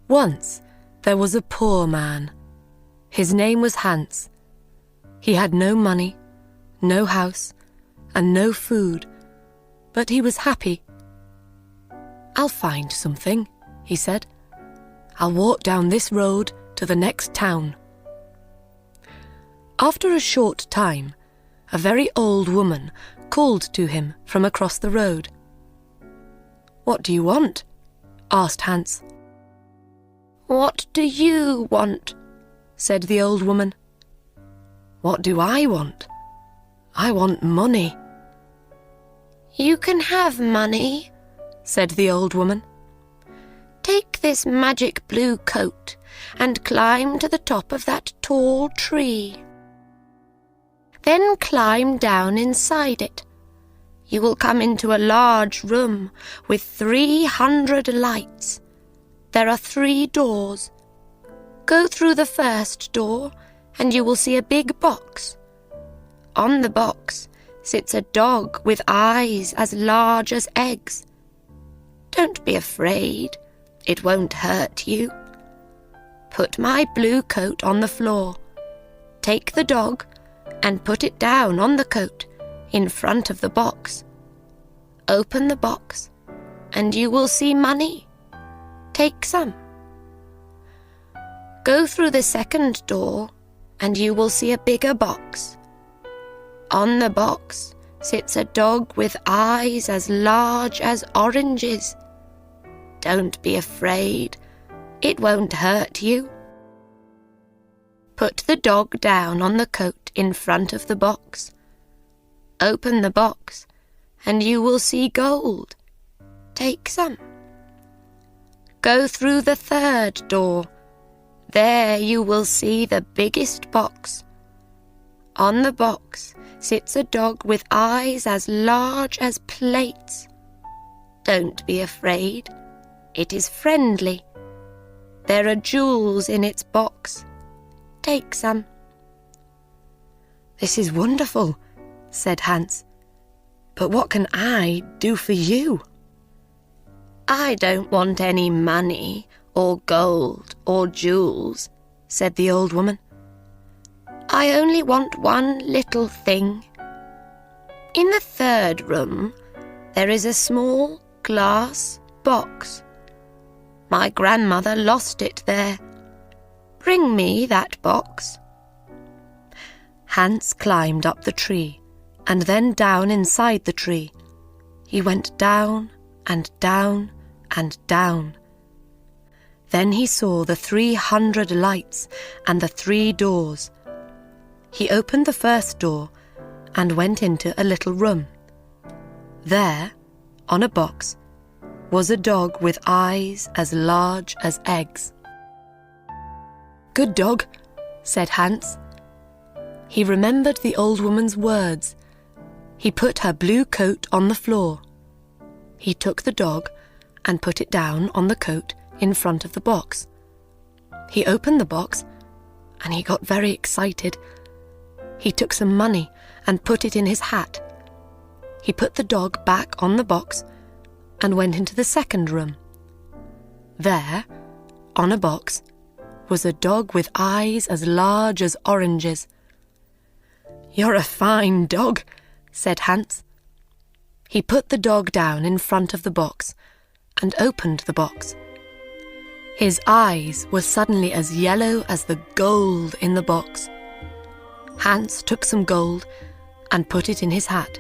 Once there was a poor man. His name was Hans. He had no money, no house, and no food, but he was happy. "I'll find something," he said. "I'll walk down this road to the next town." After a short time, a very old woman called to him from across the road. "What do you want?" asked Hans. "What do you want?" said the old woman. "What do I want? I want money." "You can have money," said the old woman. "Take this magic blue coat and climb to the top of that tall tree. Then climb down inside it. You will come into a large room with 300 lights. There are 3 doors. Go through the first door and you will see a big box. On the box sits a dog with eyes as large as eggs. Don't be afraid, it won't hurt you. Put my blue coat on the floor. Take the dog and put it down on the coat in front of the box. Open the box and you will see money. Take some. Go through the second door and you will see a bigger box. On the box sits a dog with eyes as large as oranges. Don't be afraid, it won't hurt you. Put the dog down on the coat in front of the box. Open the box and you will see gold. Take some. Go through the third door. There you will see the biggest box. On the box sits a dog with eyes as large as plates. Don't be afraid, it is friendly. There are jewels in its box. Take some. "This is wonderful," said Hans. "But what can I do for you?" "I don't want any money or gold or jewels," said the old woman. "I only want one little thing. In the third room, there is a small glass box. My grandmother lost it there. Bring me that box." Hans climbed up the tree and then down inside the tree. He went down and down and down. Then he saw the 300 lights and the 3 doors. He opened the first door and went into a little room. There, on a box, was a dog with eyes as large as eggs. "Good dog," said Hans. He remembered the old woman's words. He put her blue coat on the floor. He took the dog and put it down on the coat in front of the box. He opened the box and he got very excited. He took some money and put it in his hat. He put the dog back on the box and went into the second room. There, on a box, was a dog with eyes as large as oranges. "You're a fine dog," said Hans. He put the dog down in front of the box and opened the box. His eyes were suddenly as yellow as the gold in the box. Hans took some gold and put it in his hat.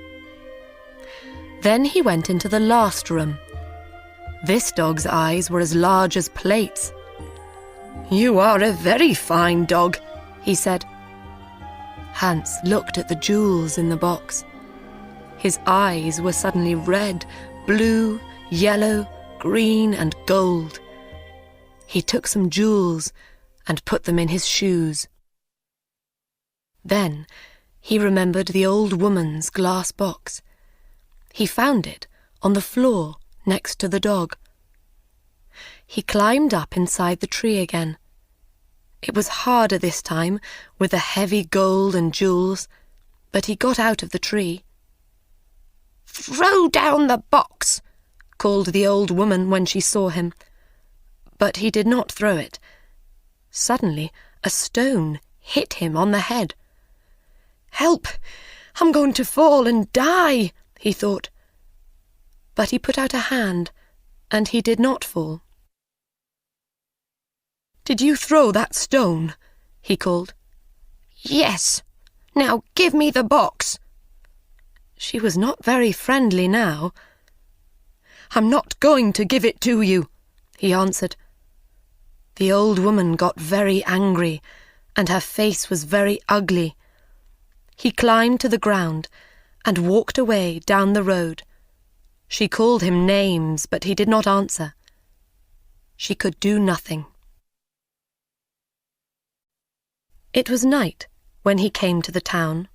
Then he went into the last room. This dog's eyes were as large as plates. "You are a very fine dog," he said. Hans looked at the jewels in the box. His eyes were suddenly red, blue, yellow, green, and gold. He took some jewels and put them in his shoes. Then he remembered the old woman's glass box. He found it on the floor next to the dog. He climbed up inside the tree again. It was harder this time with the heavy gold and jewels, but he got out of the tree. "Throw down the box," called the old woman when she saw him. but he did not throw it. Suddenly, a stone hit him on the head. "Help! I'm going to fall and die," he thought. But he put out a hand, and he did not fall. "Did you throw that stone?" he called. "Yes. Now give me the box." She was not very friendly now. "I'm not going to give it to you," he answered. The old woman got very angry, and her face was very ugly. He climbed to the ground and walked away down the road. She called him names, but he did not answer. She could do nothing. It was night when he came to the town.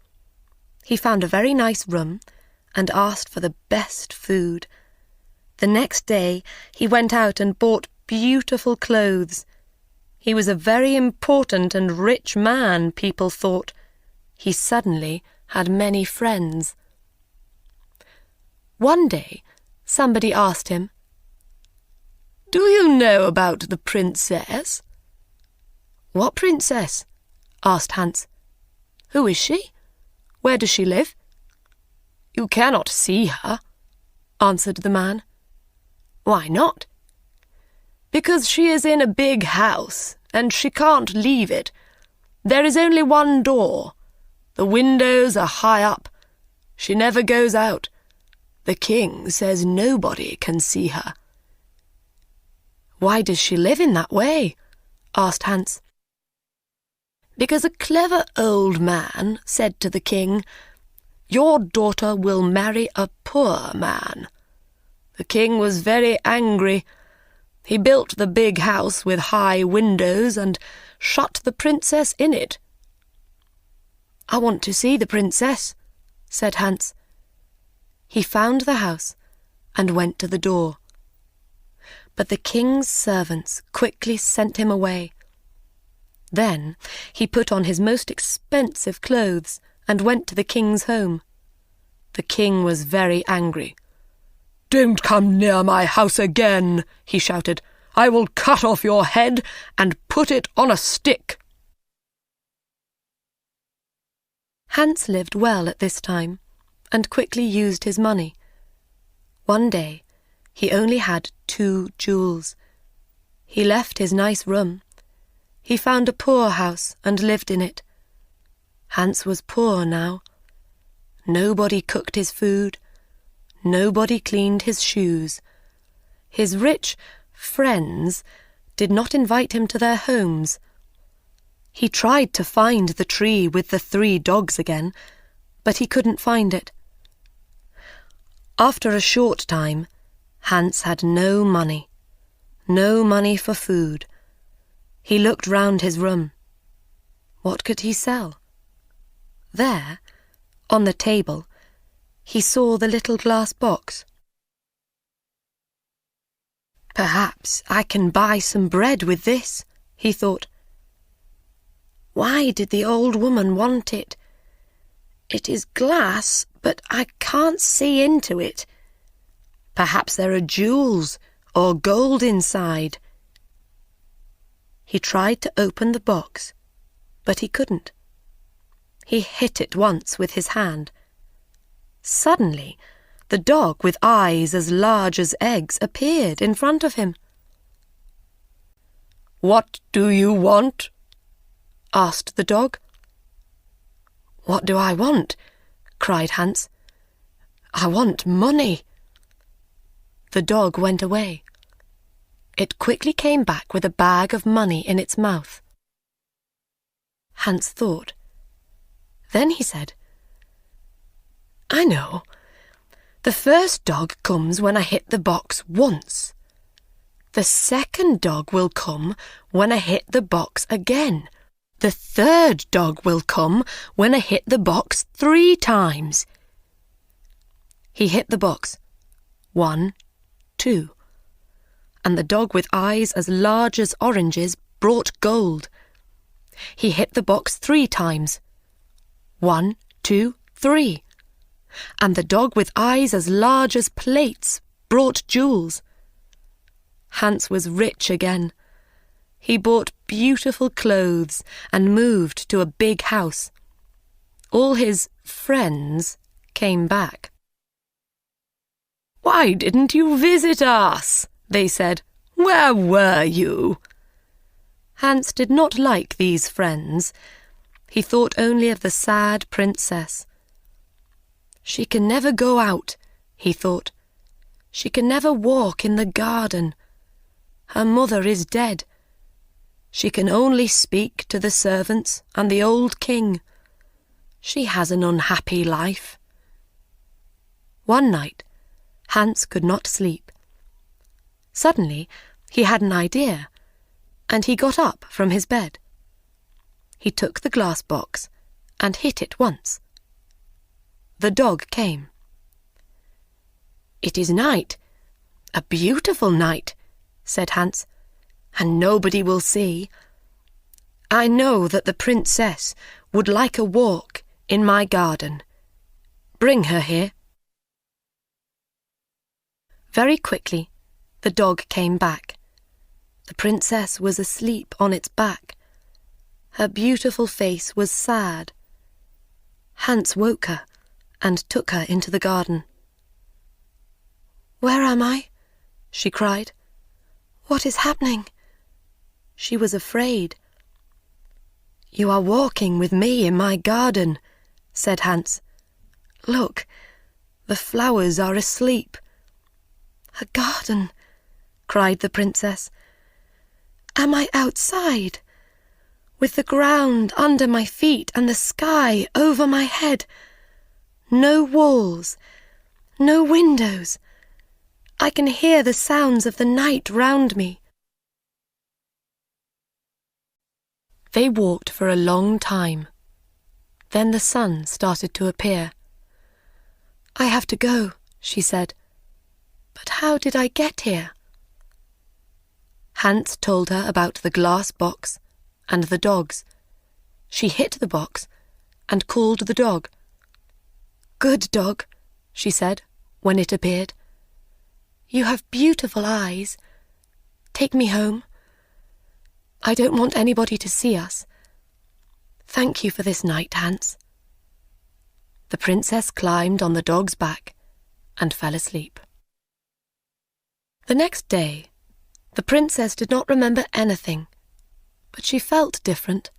He found a very nice room and asked for the best food. The next day he went out and bought beautiful clothes. He was a very important and rich man, people thought. He suddenly had many friends. One day somebody asked him, "Do you know about the princess?" "What princess?" asked Hans. "Who is she? Where does she live?" "You cannot see her," answered the man. "Why not?" "Because she is in a big house, and she can't leave it. There is only one door. The windows are high up. She never goes out. The king says nobody can see her." "Why does she live in that way?" asked Hans. "Because a clever old man said to the king, 'Your daughter will marry a poor man.' The king was very angry. He built the big house with high windows and shut the princess in it." "I want to see the princess," said Hans. He found the house and went to the door. But the king's servants quickly sent him away. Then he put on his most expensive clothes and went to the king's home. The king was very angry. "Don't come near my house again," he shouted. "I will cut off your head and put it on a stick." Hans lived well at this time and quickly used his money. One day he only had 2 jewels. He left his nice room. He found a poor house and lived in it. Hans was poor now. Nobody cooked his food. Nobody cleaned his shoes. His rich friends did not invite him to their homes. He tried to find the tree with the 3 dogs again, but he couldn't find it. After a short time, Hans had no money for food. He looked round his room. What could he sell? There, on the table, he saw the little glass box. "Perhaps I can buy some bread with this," he thought. "Why did the old woman want it? It is glass, but I can't see into it. Perhaps there are jewels or gold inside." He tried to open the box, but he couldn't. He hit it once with his hand. Suddenly, the dog with eyes as large as eggs appeared in front of him. "What do you want?" asked the dog. "What do I want?" cried Hans. "I want money." The dog went away. It quickly came back with a bag of money in its mouth. Hans thought. Then he said, "I know. The first dog comes when I hit the box once. The second dog will come when I hit the box again. The third dog will come when I hit the box 3 times. He hit the box. 1, 2. And the dog with eyes as large as oranges brought gold. He hit the box 3 times. 1, 2, 3. And the dog with eyes as large as plates brought jewels. Hans was rich again. He bought beautiful clothes and moved to a big house. All his friends came back. "Why didn't you visit us?" they said. "Where were you?" Hans did not like these friends. He thought only of the sad princess. "She can never go out," he thought. "She can never walk in the garden. Her mother is dead. She can only speak to the servants and the old king. She has an unhappy life." One night, Hans could not sleep. Suddenly, he had an idea, and he got up from his bed. He took the glass box and hit it once. The dog came. "It is night, a beautiful night," said Hans, "and nobody will see. I know that the princess would like a walk in my garden. Bring her here." Very quickly, the dog came back. The princess was asleep on its back. Her beautiful face was sad. Hans woke her and took her into the garden. "Where am I?" she cried. "What is happening?" She was afraid. "You are walking with me in my garden," said Hans. "Look, the flowers are asleep." "A garden?" cried the princess. "Am I outside, with the ground under my feet and the sky over my head? No walls, no windows. I can hear the sounds of the night round me." They walked for a long time. Then the sun started to appear. "I have to go," she said. "But how did I get here?" Hans told her about the glass box and the dogs. She hit the box and called the dog. "Good dog," she said when it appeared. "You have beautiful eyes. Take me home. I don't want anybody to see us. Thank you for this night, Hans." The princess climbed on the dog's back and fell asleep. The next day, the princess did not remember anything, but she felt different.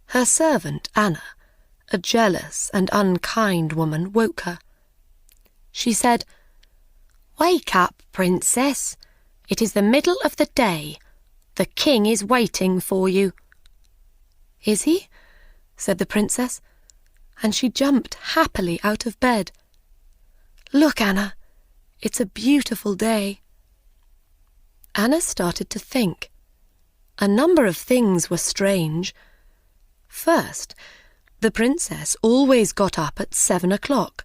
Her servant, Anna, a jealous and unkind woman, woke her. She said, "Wake up, princess. It is the middle of the day. The king is waiting for you." "Is he?" said the princess, and she jumped happily out of bed. "Look, Anna, it's a beautiful day." Anna started to think. A number of things were strange. First, the princess always got up at 7 o'clock,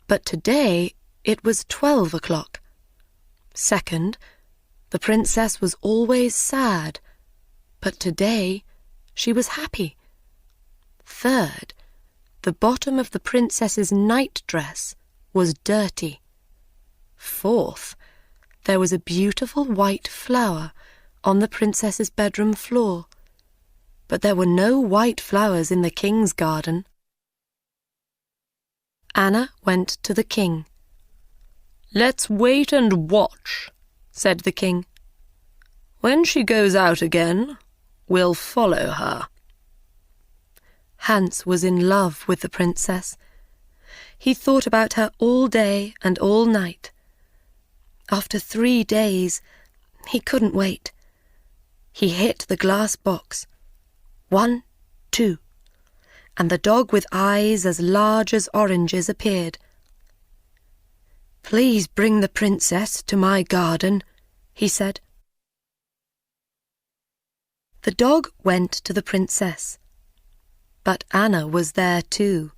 but today it was 12 o'clock. Second, the princess was always sad, but today she was happy. Third, the bottom of the princess's nightdress was dirty. Fourth, there was a beautiful white flower on the princess's bedroom floor, but there were no white flowers in the king's garden. Anna went to the king. "Let's wait and watch," said the king. "When she goes out again, we'll follow her." Hans was in love with the princess. He thought about her all day and all night. After 3 days, he couldn't wait. He hit the glass box. 1, 2, and the dog with eyes as large as oranges appeared. "Please bring the princess to my garden," he said. The dog went to the princess, but Anna was there too.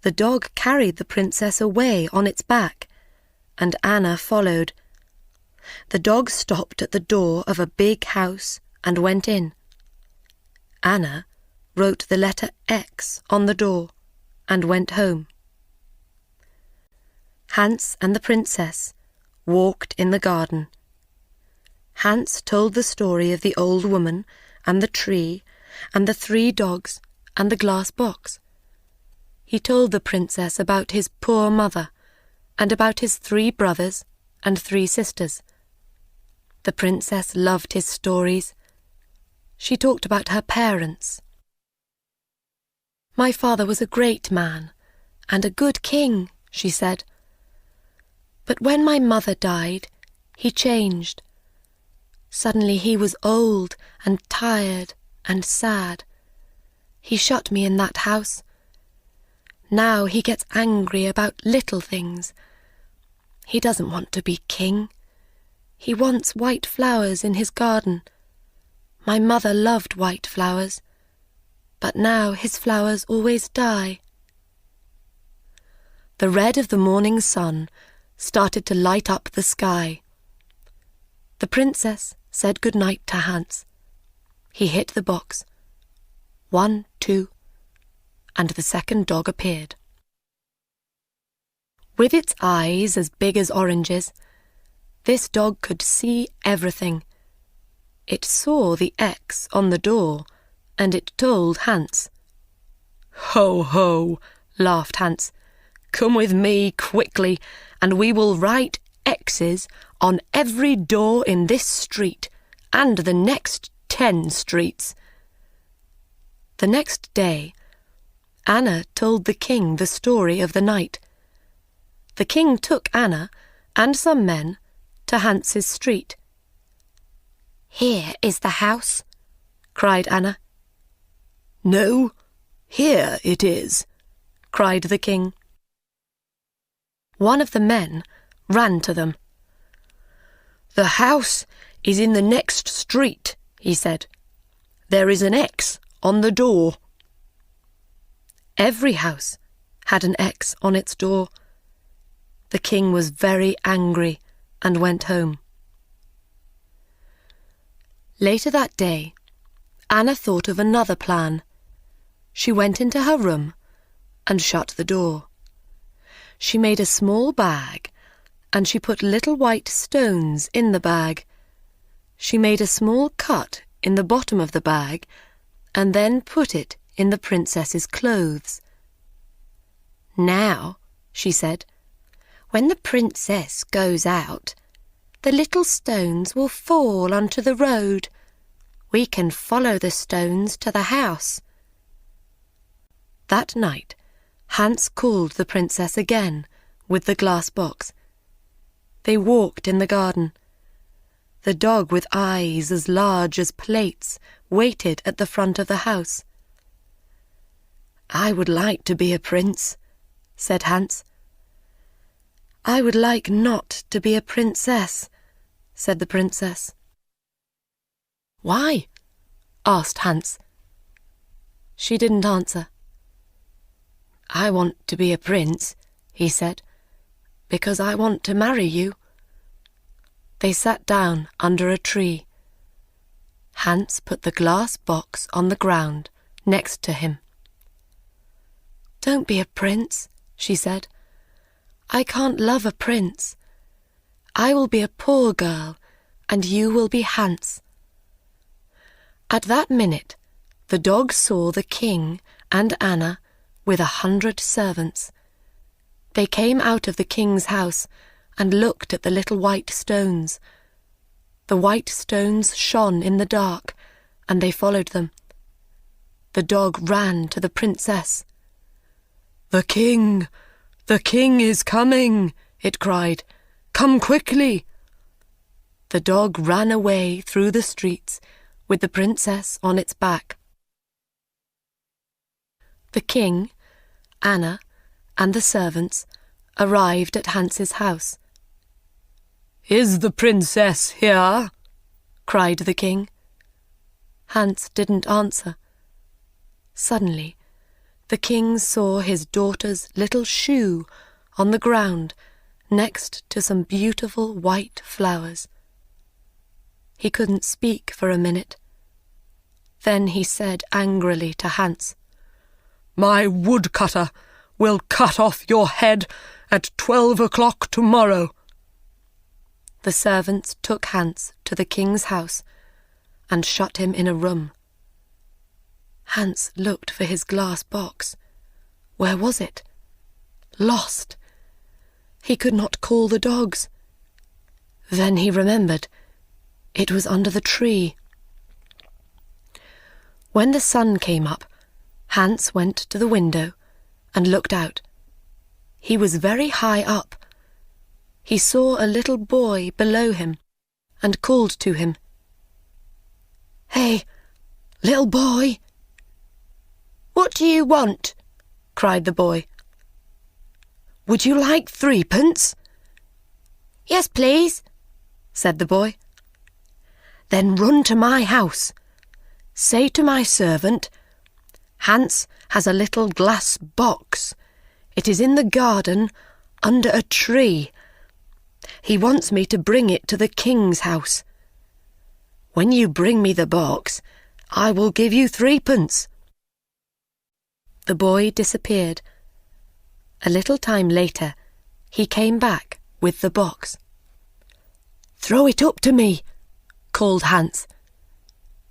The dog carried the princess away on its back, and Anna followed. The dog stopped at the door of a big house and went in. Anna wrote the letter X on the door and went home. Hans and the princess walked in the garden. Hans told the story of the old woman and the tree and the 3 dogs and the glass box. He told the princess about his poor mother and about his 3 brothers and 3 sisters. The princess loved his stories. She talked about her parents. "My father was a great man and a good king," she said. "But when my mother died, he changed. Suddenly he was old and tired and sad. He shut me in that house. Now he gets angry about little things. He doesn't want to be king. He wants white flowers in his garden. My mother loved white flowers, but now his flowers always die." The red of the morning sun started to light up the sky. The princess said good night to Hans. He hit the box. 1, 2, and the second dog appeared. With its eyes as big as oranges, this dog could see everything. It saw the X on the door, and it told Hans. "Ho, ho," laughed Hans. "Come with me quickly, and we will write X's on every door in this street and the next 10 streets. The next day, Anna told the king the story of the night. The king took Anna and some men to Hans's street. "Here is the house," cried Anna. "No, here it is," cried the king. One of the men ran to them. "The house is in the next street," he said. "There is an X on the door." Every house had an X on its door. The king was very angry and went home. Later that day, Anna thought of another plan. She went into her room and shut the door. She made a small bag, and she put little white stones in the bag. She made a small cut in the bottom of the bag, and then put it in the princess's clothes. "Now," she said, "when the princess goes out, the little stones will fall onto the road. We can follow the stones to the house." That night, Hans called the princess again with the glass box. They walked in the garden. The dog with eyes as large as plates waited at the front of the house. "I would like to be a prince," said Hans. "I would like not to be a princess," said the princess. "Why?" asked Hans. She didn't answer. "I want to be a prince," he said, "because I want to marry you." They sat down under a tree. Hans put the glass box on the ground next to him. "Don't be a prince," she said. "I can't love a prince. I will be a poor girl, and you will be Hans." At that minute, the dog saw the king and Anna with 100 servants. They came out of the king's house and looked at the little white stones. The white stones shone in the dark, and they followed them. The dog ran to the princess. The king is coming," it cried. "Come quickly." The dog ran away through the streets with the princess on its back. The king, Anna, and the servants arrived at Hans's house. "Is the princess here?" cried the king. Hans didn't answer. Suddenly, the king saw his daughter's little shoe on the ground next to some beautiful white flowers. He couldn't speak for a minute. Then he said angrily to Hans, "My woodcutter will cut off your head at 12 o'clock tomorrow." the servants took Hans to the king's house and shut him in a room. Hans looked for his glass box. Where was it? Lost. He could not call the dogs. Then he remembered. It was under the tree. When the sun came up, Hans went to the window and looked out. He was very high up. He saw a little boy below him and called to him. "Hey, little boy!" "What do you want?" cried the boy. "Would you like 3p?" "Yes, please," said the boy. "Then run to my house. Say to my servant, 'Hans has a little glass box. It is in the garden under a tree. He wants me to bring it to the king's house. When you bring me the box, I will give you 3p." The boy disappeared. A little time later, he came back with the box. "Throw it up to me," called Hans.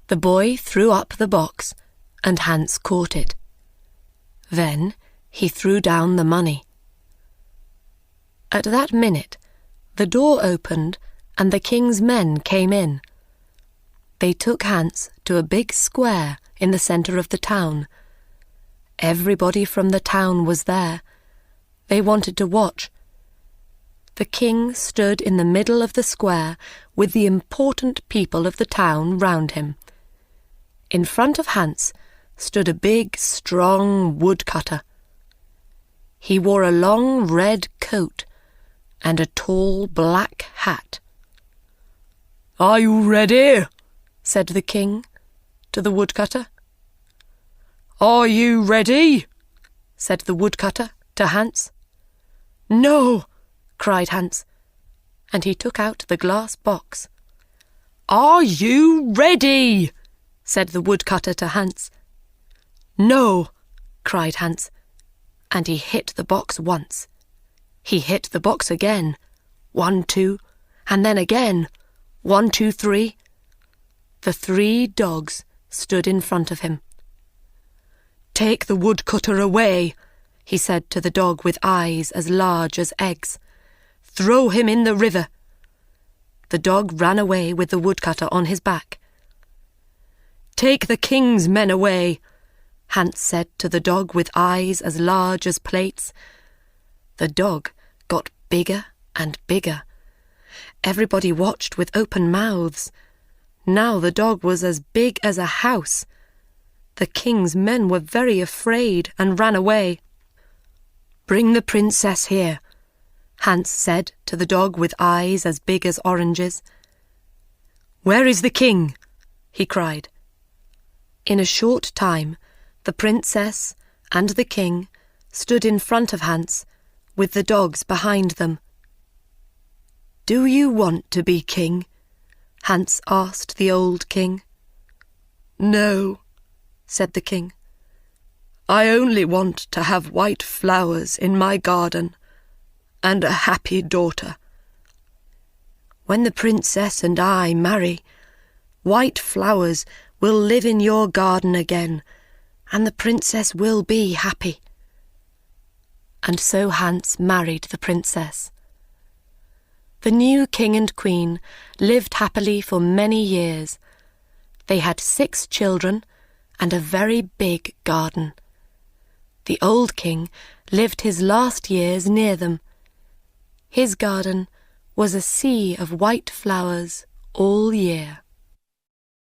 The boy threw up the box, and Hans caught it. Then he threw down the money. At that minute, the door opened, and the king's men came in. They took Hans to a big square in the centre of the town. Everybody from the town was there. They wanted to watch. The king stood in the middle of the square with the important people of the town round him. In front of Hans stood a big, strong woodcutter. He wore a long red coat and a tall black hat. "Are you ready?" said the king to the woodcutter. "Are you ready?" said the woodcutter to Hans. "No," cried Hans, and he took out the glass box. "Are you ready?" said the woodcutter to Hans. "No," cried Hans, and he hit the box once. He hit the box again. 1, 2, and then again. 1, 2, 3. The 3 dogs stood in front of him. "Take the woodcutter away," he said to the dog with eyes as large as eggs. "Throw him in the river." The dog ran away with the woodcutter on his back. "Take the king's men away," Hans said to the dog with eyes as large as plates. The dog got bigger and bigger. Everybody watched with open mouths. Now the dog was as big as a house. The king's men were very afraid and ran away. "Bring the princess here," Hans said to the dog with eyes as big as oranges. "Where is the king?" he cried. In a short time, the princess and the king stood in front of Hans, with the dogs behind them. "Do you want to be king?" Hans asked the old king. "No," said the king. "I only want to have white flowers in my garden and a happy daughter. When the princess and I marry, white flowers will live in your garden again, and the princess will be happy." And so Hans married the princess. The new king and queen lived happily for many years. They had 6 children and a very big garden. The old king lived his last years near them. His garden was a sea of white flowers all year.